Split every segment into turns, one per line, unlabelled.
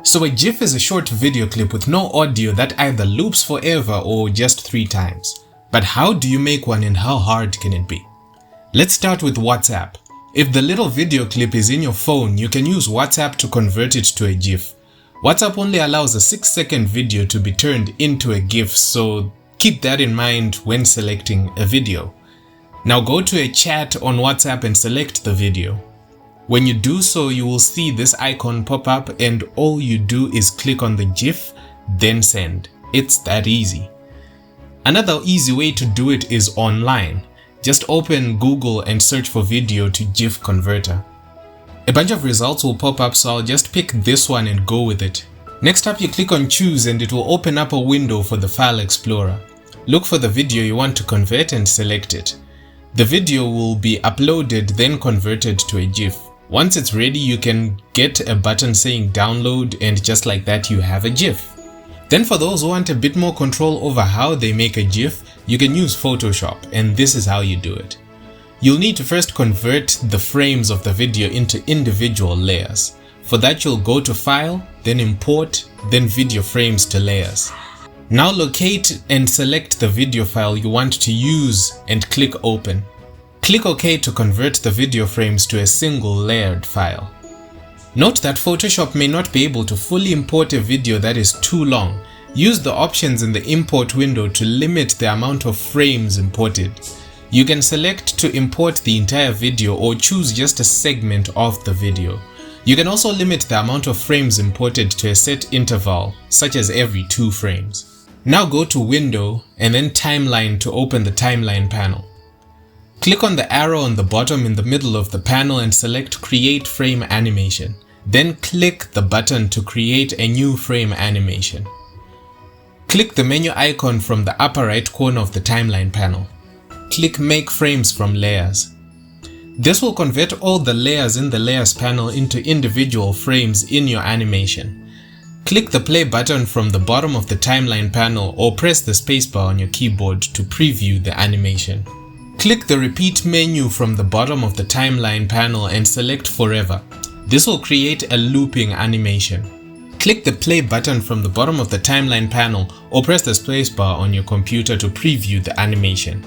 So a GIF is a short video clip with no audio that either loops forever or just 3 times. But how do you make one and how hard can it be? Let's start with WhatsApp. If the little video clip is in your phone, you can use WhatsApp to convert it to a GIF. WhatsApp only allows a 6-second video to be turned into a GIF, so keep that in mind when selecting a video. Now go to a chat on WhatsApp and select the video. When you do so, you will see this icon pop up and all you do is click on the GIF, then send. It's that easy. Another easy way to do it is online. Just open Google and search for video to Gif Converter. A bunch of results will pop up, so I'll just pick this one and go with it. Next up, you click on choose and it will open up a window for the file explorer. Look for the video you want to convert and select it. The video will be uploaded, then converted to a GIF. Once it's ready, you can get a button saying download, and just like that you have a GIF. Then for those who want a bit more control over how they make a GIF, you can use Photoshop, and this is how you do it. You'll need to first convert the frames of the video into individual layers. For that, you'll go to File, then Import, then Video Frames to Layers. Now locate and select the video file you want to use and click Open. Click OK to convert the video frames to a single layered file. Note that Photoshop may not be able to fully import a video that is too long. Use the options in the import window to limit the amount of frames imported. You can select to import the entire video or choose just a segment of the video. You can also limit the amount of frames imported to a set interval, such as every 2 frames. Now go to Window and then Timeline to open the Timeline panel. Click on the arrow on the bottom in the middle of the panel and select Create Frame Animation. Then click the button to create a new frame animation. Click the menu icon from the upper right corner of the timeline panel. Click Make Frames from Layers. This will convert all the layers in the Layers panel into individual frames in your animation. Click the play button from the bottom of the timeline panel or press the spacebar on your keyboard to preview the animation. Click the repeat menu from the bottom of the timeline panel and select Forever. This will create a looping animation. Click the play button from the bottom of the timeline panel or press the spacebar on your computer to preview the animation.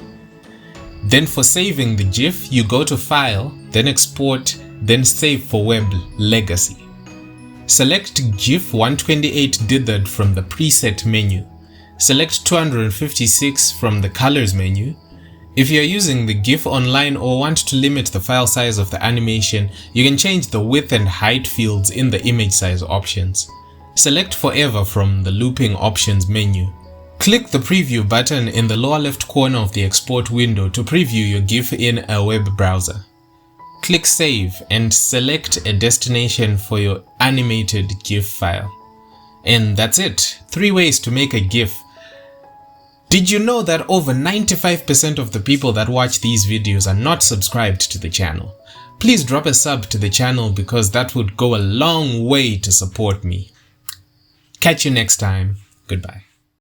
Then for saving the GIF, you go to File, then Export, then Save for Web Legacy. Select GIF 128 dithered from the preset menu. Select 256 from the Colors menu. If you are using the GIF online or want to limit the file size of the animation, you can change the width and height fields in the image size options. Select Forever from the Looping Options menu. Click the Preview button in the lower left corner of the export window to preview your GIF in a web browser. Click Save and select a destination for your animated GIF file. And that's it. 3 ways to make a GIF. Did you know that over 95% of the people that watch these videos are not subscribed to the channel? Please drop a sub to the channel because that would go a long way to support me. Catch you next time. Goodbye.